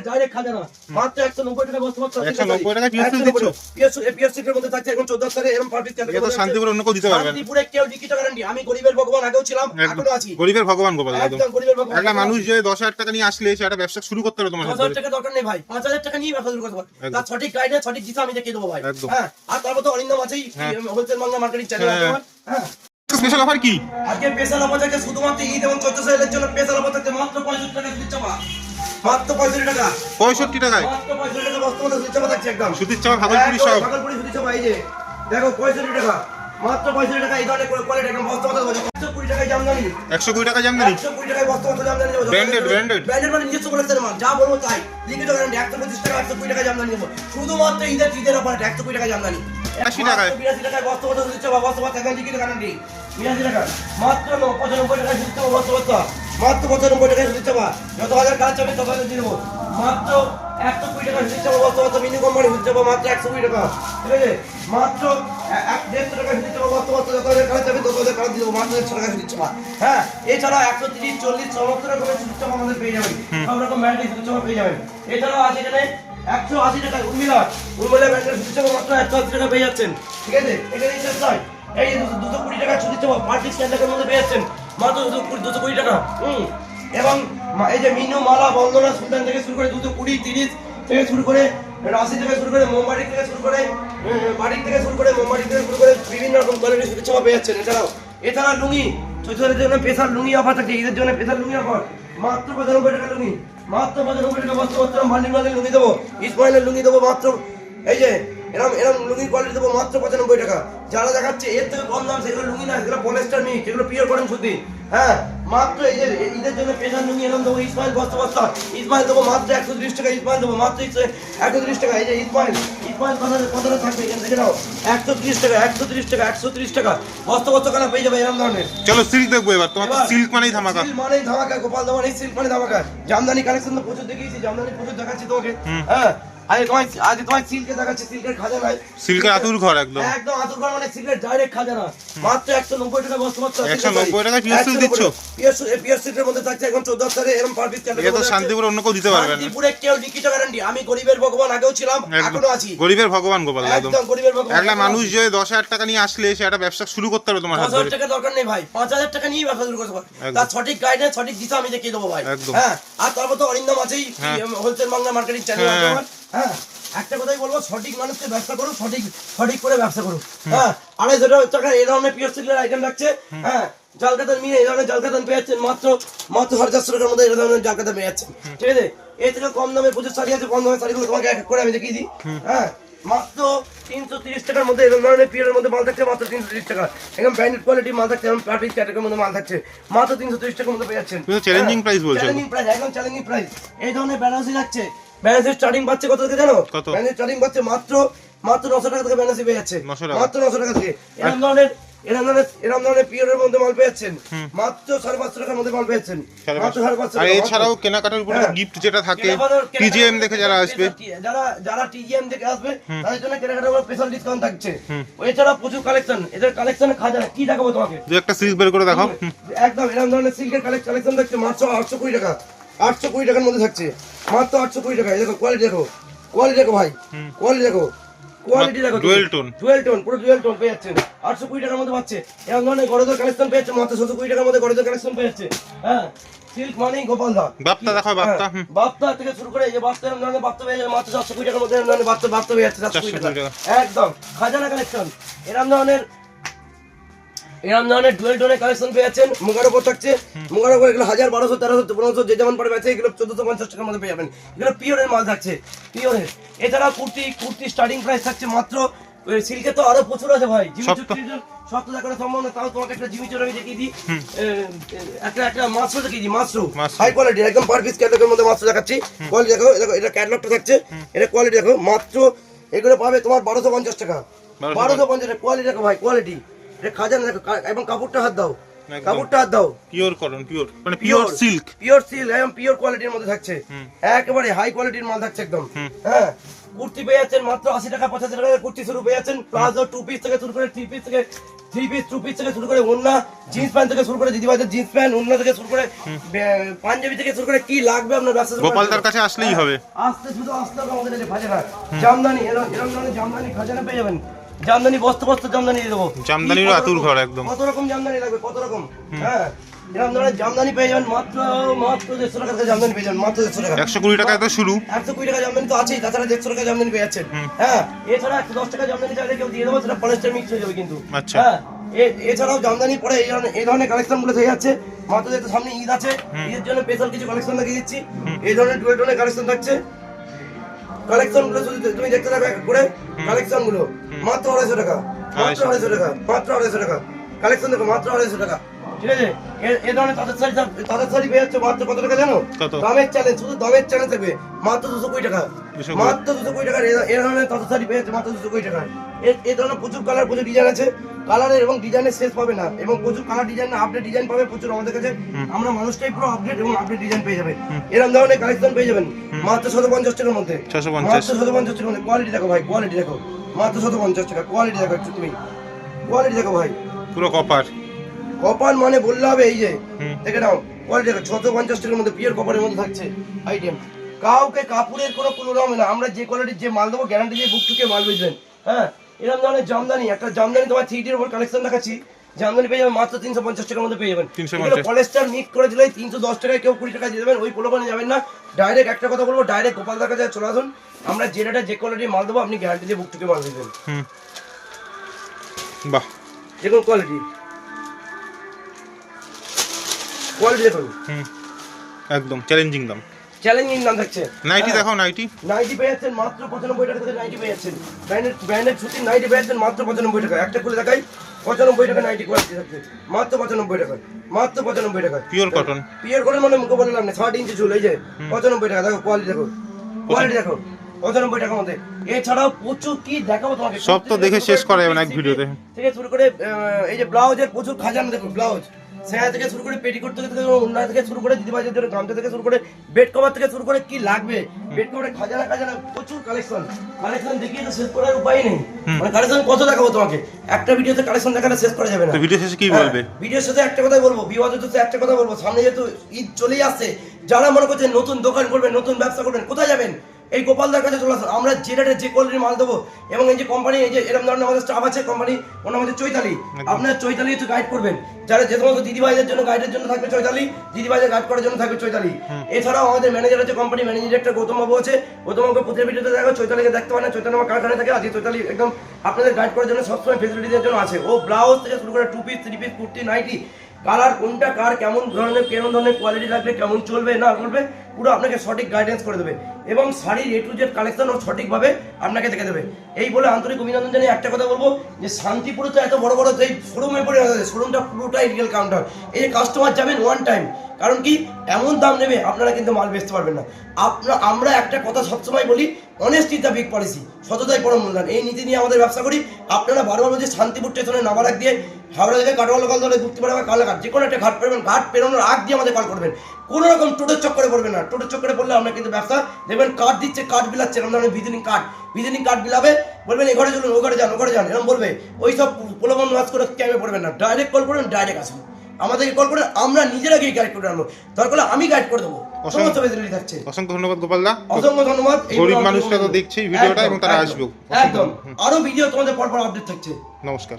Direct খাজানা মাত্র 190 টাকা বস্তা মাত্র 190 টাকা পিএসসি দিচ্ছ পিএসসি এর মধ্যে থাকছে এখন 14 তারিখে এরকম পারফেক্ট এটা তো শান্তিপুরে অন্য কেউ দিতে পারবে না শান্তিপুরে কেউ লিখিত গ্যারান্টি আমি গরিবের ভগবান আগেও ছিলাম এখনো আছি গরিবের ভগবান গোপাল একদম গরিবের ভগবান একটা মানুষ যে 10000 টাকা নিয়ে আসলে সেটা ব্যবসা শুরু করতে হবে তোমার 10,000 টাকা দরকার নেই ভাই 5,000 টাকা নিয়ে ব্যবসা শুরু করতে পারো তার সঠিক গাইডে সঠিক দিশা আমি দেখিয়ে দেবো ভাই হ্যাঁ আর তারপর তো অরিন্দম আছেই হোলসেল বাংলা মার্কেটিং চ্যানেল আছে হ্যাঁ স্পেশাল অফার কি আজকে স্পেশাল অফার আছে শুধুমাত্র ঈদ এবং 14 সেলের জন্য স্পেশাল অফার আছে মাত্র 65 টাকা দিচ্ছি চাপা মাত্র 65 টাকা 65 টাকায় মাত্র 65 টাকা বস্তা মতো দিচ্ছি চাপা থাকছে একদম সুতির চাপা ভাগলপুরি সব ভাগলপুরি সুতির চাপা এই যে দেখো 65 টাকা মাত্র 65 টাকা এই ধরনের কোয়ালিটি একদম বস্তা মতো 120 টাকায় জামদানি 120 টাকা জামদানি 120 টাকায় বস্তা মতো জামদানি দেবো ব্র্যান্ডেড মানে নিজস্ব বলেছেন মাল যা বলবো তাই লিখিত গ্যারান্টি 125 টাকা 120 টাকা জামদানি দেবো শুধুমাত্র ঈদের অফার 120 টাকা জামদানি 80 টাকায় 82 টাকায় বস্তা মতো দিচ্ছি চাপা বস্তা মতো একদম লিখিত গ্যারান্টি 82 টাকা মাত্র 95 টাকা দিচ্ছি চাপা বস্তা মতো মাত্র 95 টাকা দিচ্ছি চাপা যত হাজার কাজ চাবে তত হাজার দিয়ে দেবো মাত্র 120 টাকা দিচ্ছি চাপা বস্তা মতো মিনি কোম্পানি দিচ্ছি চাপা মাত্র 120 টাকা ঠিক আছে মাত্র 150 টাকা দিচ্ছি চাপা বস্তা মতো যত হাজার কাজ চাবে তত হাজার কাজ দিয়ে দেবো মাত্র 100 টাকা দিচ্ছি চাপা হ্যাঁ এছাড়া 130 40 সমস্ত রকমের দিচ্ছি চাপা আমাদের পেয়ে যাবেন সব রকম ব্র্যান্ডের দিচ্ছি চাপা পেয়ে যাবেন এছাড়াও আছে এখানে 180 টাকা উর্মিলা ব্র্যান্ডের দিচ্ছি চাপা মাত্র 180 টাকা পেয়ে যাচ্ছেন ঠিক আছে এখানে ইন্টারেস্ট নয় এই 220 টাকা ছুটি চাপা পার্টি স্ট্যান্ডার্ডের মধ্যে পেয়ে যাচ্ছেন মাত্র 220 টাকা এবং এই যে মিনু মালা বন্দনা সুলতান থেকে শুরু করে 220 30 থেকে শুরু করে রাশি থেকে শুরু করে মোমবাটি থেকে শুরু করে বাড়ি থেকে শুরু করে মোমবাটি থেকে শুরু করে বিভিন্ন রকম কোয়ালিটির সুতি চাপা পেয়ে যাচ্ছেন এছাড়া লুঙ্গি চৈত্রের জন্য স্পেশাল লুঙ্গি অফার থাকে ঈদের জন্য স্পেশাল লুঙ্গি অফার মাত্র 95 টাকা লুঙ্গি মাত্র 95 টাকা বস্তা বস্তা ভান্ডিল লুঙ্গি দেবো ইসমাইলের লুঙ্গি দেবো মাত্র এই যে এরকম লুঙ্গি কোয়ালিটি দেবো মাত্র 95 টাকা যারা দেখাচ্ছে এর থেকে কম দাম সেগুলো লুঙ্গি না সেগুলো পলিস্টার মিক্স সেগুলো পিওর কটন সুতি হ্যাঁ মাত্র এই যে ঈদের জন্য স্পেশাল লুঙ্গি এরকম দেবো ইসমাইল বস্তা বস্তা ইসমাইল দেবো মাত্র 130 টাকা ইসমাইল দেবো মাত্র 130 টাকা এই যে ইসমাইল কতটা থাকবে এখানে দেখে নাও 130 টাকা 130 টাকা বস্তা বস্তা কানা পেয়ে যাবে এরকম ধরনের চলো সিল্ক দেখবো এবার তোমার সিল্ক মানেই ধামাকা গোপাল দামান এই সিল্ক মানে ধামাকা জামদানি কালেকশন তো প্রচুর দেখিয়েছি জামদানি প্রচুর দেখাচ্ছি তোমাকে হ্যাঁ আজ তোমার সিল্কে দেখাচ্ছি সিল্কের খাজানা সিল্কের আতুর ঘর একদম আতুর ঘর মানে সিল্কের ডাইরেক্ট খাজানা মাত্র 190 টাকা বস্তা মাত্র 190 টাকা পিএসসি দিচ্ছ পিএসসি এর মধ্যে থাকছে এখন 14 তারিখে এরকম পারফেক্ট এটা তো শান্তিপুরে অন্য কেউ দিতে পারবে না শান্তিপুরে কেউ লিখিত গ্যারান্টি আমি গরিবের ভগবান আগেও ছিলাম এখনো আছি গরিবের ভগবান গোপাল একদম গরিবের ভগবান একটা মানুষ যে 10000 টাকা নিয়ে আসলে সেটা ব্যবসা শুরু করতে হবে তোমার হাত ধরে 10,000 টাকা দরকার নেই ভাই 5,000 টাকা নিয়ে ব্যবসা শুরু করতে পারো তার সঠিক গাইডে সঠিক দিশা আমি দেখিয়ে দেবো ভাই হ্যাঁ আর তারপর তো অরিন্দম আছেই হোলসেল বাংলা মার্কেটিং চ্যানেল আছে আমার হ্যাঁ একটা কথাই বলবো সঠিক মানুষকে ব্যবসা করো সঠিক করে ব্যবসা করো হ্যাঁ 250 টাকা এই ধরনের পিওর সিল্কের আইটেম রাখছে হ্যাঁ জালকাতান মিনে এই ধরনের জালকাতান পেয়ে যাচ্ছেন মাত্র 450 টাকার মধ্যে এই ধরনের জালকাতান পেয়ে যাচ্ছেন ঠিক আছে এর থেকে কম দামে প্রচুর শাড়ি আছে কম দামের শাড়িগুলো তোমাকে এক এক করে আমি দেখিয়ে দিই হ্যাঁ মাত্র 330 টাকার মধ্যে এরকম ধরনের পিওরের মধ্যে মাল থাকছে মাত্র 330 টাকা একদম ব্র্যান্ডেড কোয়ালিটির মাল থাকছে এবং প্লাস্টিক ক্যাটাগরির মধ্যে মাল থাকছে মাত্র 330 টাকার মধ্যে পেয়ে যাচ্ছেন চ্যালেঞ্জিং প্রাইস বলছো চ্যালেঞ্জিং প্রাইস একদম চ্যালেঞ্জিং প্রাইস এই ধরনের বেনারসি লাগছে বেনারসির স্টার্টিং পাচ্ছে কত থেকে জানো বেনারসির স্টার্টিং পাচ্ছে মাত্র 900 টাকা থেকে বেনারসি পেয়ে যাচ্ছে মাত্র 900 টাকা থেকে এরকম ধরনের পিওরের মধ্যে মাল পেয়েছেন মাত্র 550 টাকার মধ্যে মাল পেয়েছেন মাত্র 550 আর এছাড়াও কেনাকাটার উপরে গিফট যেটা থাকে টিজিএম দেখে যারা আসবে যারা টিজিএম দেখে আসবে তাদের জন্য কেনাকাটার উপর স্পেশাল ডিসকাউন্ট থাকছে এছাড়া প্রচুর কালেকশন এদের কালেকশনে খাজানা কি দেখাবো তোমাকে দুই একটা সিল্ক বের করে দেখাও একদম এরকম ধরনের সিল্কের কালেকশন থাকছে মাত্র 820 টাকা 820 টাকার মধ্যে থাকছে মাত্র 820 টাকা দেখো কোয়ালিটি দেখো ভাই কোয়ালিটি দেখো ডুয়েল টোন পুরো ডুয়েল টোন পেয়ে যাচ্ছেন 820 টাকার মধ্যে পাচ্ছে এরকম ধরনের গড়দের কালেকশন পেয়ে যাচ্ছে মাত্র 720 টাকার মধ্যে গড়দের কালেকশন পেয়ে যাচ্ছে হ্যাঁ সিল্ক মানেই গোপাল দা বাপ্তা দেখো বাপ্তা থেকে শুরু করে এই যে বাপ্তা এরকম ধরনের বাপ্তা পেয়ে যাচ্ছে মাত্র 420 টাকার মধ্যে এরকম ধরনের বাপ্তা পেয়ে যাচ্ছে 420 টাকা একদম খাজানা কালেকশন এরকম ধরনের ডুয়েল টোনের কালেকশন পেয়ে যাচ্ছেন মুগার উপর থাকছে মুগার উপর এগুলো 1000 1200 1300 1500 যে যেমন পড়বে আছে এগুলো 1450 টাকার মধ্যে পেয়ে যাবেন এগুলো পিওরের মাল থাকছে পিওরের এছাড়া কুর্তি স্টার্টিং প্রাইস থাকছে মাত্র সিল্কে তো আরো প্রচুর আছে ভাই সব তো দেখানো সম্ভব না তাও তোমাকে একটা জিমি চোর আমি দেখিয়ে দিই একটা মাছরো দেখিয়ে দিই মাছরো হাই কোয়ালিটি একদম পার পিস ক্যাটাগরির মধ্যে মাছরো দেখাচ্ছি কোয়ালিটি দেখো এটা ক্যাটালগটা থাকছে এটা কোয়ালিটি দেখো মাত্র এগুলো পাবে তোমার 1250 টাকা 1250 টাকা কোয়ালিটি দেখো ভাই কোয়ালিটি এটা খাজানা দেখো এবং কাপড়টা হাত দাও পিওর কটন মানে পিওর সিল্ক একদম পিওর কোয়ালিটির মধ্যে থাকছে একেবারে হাই কোয়ালিটির মাল থাকছে একদম হ্যাঁ কুর্তি পেয়ে যাচ্ছেন মাত্র 80 টাকা 85 টাকা কুর্তি শুরু পেয়ে যাচ্ছেন প্লাজো 2 পিস থেকে শুরু করে 3 পিস থেকে 3 পিস 2 পিস থেকে শুরু করে ওন্না জিন্স প্যান্ট থেকে শুরু করে দিদিভাইদের জিন্স প্যান্ট ওন্না থেকে শুরু করে পাঞ্জাবি থেকে শুরু করে কি লাগবে আপনার ব্যবসা গোপালদার কাছে আসলেই হবে। আসতে শুধু আসতে হবে আমাদের কাছে খাজানা জামদানি এরকম ধরনের জামদানি খাজানা পেয়ে যাবেন। জামদানি বস্তা বস্তা জামদানি দিয়ে দেবো। জামদানিরও আতুর ঘর একদম। কত রকম জামদানি লাগবে কত রকম, হ্যাঁ এরকম ধরনের জামদানি পেয়ে যাবেন মাত্র 150 টাকা থেকে জামদানি পেয়ে যাবেন মাত্র 150 টাকা। 120 টাকায় তো শুরু। 120 টাকা জামদানি তো আছেই, তাছাড়া 150 টাকা জামদানি পেয়ে যাচ্ছেন। হ্যাঁ এছাড়া 110 টাকা জামদানি চাইলে কেউ দিয়ে দেবো, সেটা পলিস্টার মিক্স হয়ে যাবে কিন্তু। আচ্ছা। হ্যাঁ এছাড়াও জামদানি পরে এই ধরনের কালেকশন গুলো থেকে যাচ্ছে মাত্র। যেহেতু সামনে ঈদ আছে, ঈদের জন্য স্পেশাল কিছু কালেকশন দেখিয়ে দিচ্ছি। এই ধরনের ডুয়েল টোনের কালেকশন থাকছে। কালেকশন গুলো শুধু তুমি দেখতে থাকো করে কালেকশন গুলো মাত্র 250 টাকা, মাত্র 250 টাকা, মাত্র 250 টাকা। কালেকশন দেখো মাত্র 250 টাকা, ঠিক আছে। এই ধরনের তাদের শাড়ি পেয়ে যাচ্ছে মাত্র কত টাকা জানো? দামের চ্যালেঞ্জ, শুধু দামের চ্যালেঞ্জ থাকবে মাত্র 220 টাকা, মাত্র 220 টাকা। এই ধরনের তাদের শাড়ি পেয়ে যাচ্ছে মাত্র 220 টাকা। এই ধরনের প্রচুর কালার প্রচুর ডিজাইন আছে, কালারের এবং ডিজাইনের শেষ পাবে না, এবং প্রচুর কালার ডিজাইন আপডেট ডিজাইন পাবে প্রচুর আমাদের কাছে। আমরা মানুষটাই পুরো আপডেট এবং আপডেট ডিজাইন পেয়ে যাবে। এরকম ধরনের কালেকশন পেয়ে যাবেন মাত্র 150 টাকার মধ্যে, মাত্র 150 টাকার মধ্যে। কোয়ালিটি দেখো ভাই, কোয়ালিটি দেখো, মাত্র 150 টাকা। কোয়ালিটি দেখো একটু তুমি, কোয়ালিটি দেখো ভাই, পুরো কপার। কপার মানে বললে হবে, এই যে দেখে নাও কোয়ালিটি দেখো। 150 টাকার মধ্যে পিওর কপারের মধ্যে থাকছে আইটেম। কাউকে কাপড়ের কোনো হবে না, আমরা যে কোয়ালিটির যে মাল দেবো গ্যারান্টি দিয়ে বুক টুকে মাল বুঝবেন। হ্যাঁ এরকম ধরনের জামদানি, একটা জামদানি তোমার 3Dর উপর কালেকশন দেখাচ্ছি। জামদানি পেয়ে যাবেন মাত্র 350 টাকার মধ্যে পেয়ে যাবেন। পলিস্টার মিক্স করে দিলে 310 টাকায়, কেউ 20 টাকা দিয়ে দেবেন, ওই প্রলোভনে যাবেন না। ডাইরেক্ট একটা কথা বলবো, ডাইরেক্ট গোপালদার কাছে চলে আসুন। আমরা যে রেটে যে কোয়ালিটির মাল দেবো আপনি গ্যারান্টি দিয়ে বুক টুকে মাল বুঝবেন। বাহ, দেখুন কোয়ালিটি, কোয়ালিটি দেখুন, একদম চ্যালেঞ্জিং দাম, চ্যালেঞ্জিং দাম থাকছে। নাইটি দেখো, নাইটি পেয়ে যাচ্ছেন মাত্র 95 টাকা থেকে। নাইটি পেয়ে যাচ্ছেন ব্র্যান্ডেড সুতির নাইটি পেয়ে যাচ্ছেন মাত্র 95 টাকা। একটা খুলে দেখাই, 95 টাকা নাইটি কোয়ালিটি থাকছে মাত্র 95 টাকা, মাত্র 95 টাকা। পিওর কটন, পিওর কটন মানে মুখে বললাম না, 60 ইঞ্চি চুল, এই যে 95 টাকা। দেখো কোয়ালিটি দেখো, কোয়ালিটি দেখো 95 টাকার মধ্যে। এছাড়াও প্রচুর কি দেখাবো তোমাকে, সব তো দেখে শেষ করা যাবে না এক ভিডিওতে। থেকে শুরু করে এই যে ব্লাউজের প্রচুর খাজানা দেখো, ব্লাউজ সেয়া থেকে শুরু করে পেটিকোট থেকে ওন্না থেকে শুরু করে দিদিভাইদের জন্য গামছা থেকে শুরু করে বেড কভার থেকে শুরু করে কি লাগবে, বেড কভারে খাজানা প্রচুর কালেকশন দেখিয়ে তো শেষ করার উপায় নেই। মানে কালেকশন কত দেখাবো তোমাকে, একটা ভিডিওতে কালেকশন দেখালে শেষ করা যাবে না। ভিডিও শেষে কি বলবে? ভিডিওর সাথে একটা কথাই বলবো, বিবাদের সাথে একটা কথা বলবো, সামনে যেহেতু ঈদ চলেই আসছে, যারা মনে করছেন নতুন দোকান করবেন, নতুন ব্যবসা করবেন, কোথায় যাবেন? এই গোপালদার কাছে চলে আসুন। আমরা যে রেটে যে কোয়ালিটির মাল দেবো, এবং এই যে কোম্পানি, এই যে এরকম ধরনের আমাদের স্টাফ আছে কোম্পানি, ওনার আমাদের চৈতালি, আপনার চৈতালি একটু গাইড করবেন। যারা যে সমস্ত দিদিভাইদের জন্য গাইডের জন্য থাকবে চৈতালি, দিদিভাইদের গাইড করার জন্য থাকবে চৈতালি। এছাড়াও আমাদের ম্যানেজার আছে, কোম্পানি ম্যানেজিং ডিরেক্টর গৌতম বাবু আছে। গৌতম বাবুকে প্রতিটা ভিডিওতে দেখো, চৈতালিকে দেখতে পারেন, চৈতালি আমার কারখানায় থাকে। আজকে চৈতালি একদম আপনাদের গাইড করার জন্য সবসময় ফেসিলিটি দেওয়ার জন্য আছে। ও ব্লাউজ থেকে শুরু করে 2 piece 3 piece kurti nightie, colour কোনটা কার কেমন ধরনের কোয়ালিটি লাগবে, কেমন চলবে না চলবে, পুরো আপনাকে সঠিক গাইডেন্স করে দেবে, এবং শাড়ির A to Z কালেকশন ও সঠিকভাবে আপনাকে দেখে দেবে। এই বলে আন্তরিক অভিনন্দন জানিয়ে একটা কথা বলবো, যে শান্তিপুরে তো এত বড় বড় যে শোরুমে পড়ে আছে, শোরুমটা পুরোটাই রিয়েল কাউন্টার। এই যে কাস্টমার যাবেন ওয়ান টাইম, কারণ কি এমন দাম নেবে আপনারা কিন্তু মাল বেচতে পারবেন না। আমরা একটা কথা সবসময় বলি, অনেস্টি দ্য বিগ পলিসি, সততাই পরম মূল্যায়ন। এই নীতি নিয়ে আমাদের ব্যবসা করি। আপনারা বারবার বলছে শান্তিপুর স্টেশনে নামার আগ দিয়ে হাওড়া থেকে কাটোয়া লোকাল ধরে ঘুরতে পারবে, কালাঘাট যে কোনো একটা ঘাট পেরবেন, ঘাট পেরোনোর আগ দিয়ে আমাদের কল করবেন। কোনো রকম টোটোর চক্করে পড়বেন না। টোটোর চক্করে পড়লে আমরা কিন্তু ব্যবসা দেখবেন কার্ড দিচ্ছে, কার্ড বিলাচ্ছে, এরকম ধরনের ভিজিটিং কার্ড বিলাবে, বলবেন এ ঘরে চলুন, ও ঘরে যান, এরকম বলবে। ওই সব প্রলোভন ওয়াজ করে ক্যামে পড়বেন না, ডাইরেক্ট কল করবেন, ডাইরেক্ট আসুন আমাদেরকে কল করে, আমরা নিজেরা গিয়ে গাইড করে আনবো। দরকার হলে আমি গাইড করে দেবো, সমস্ত ফেসিলিটি থাকছে। অসংখ্য ধন্যবাদ গোপালদা, অসংখ্য ধন্যবাদ। গরিব মানুষরা তো দেখছেই ভিডিওটা, এবং তারা আসবে একদম। আরো ভিডিও তোমাদের পরপর আপডেট থাকছে। নমস্কার।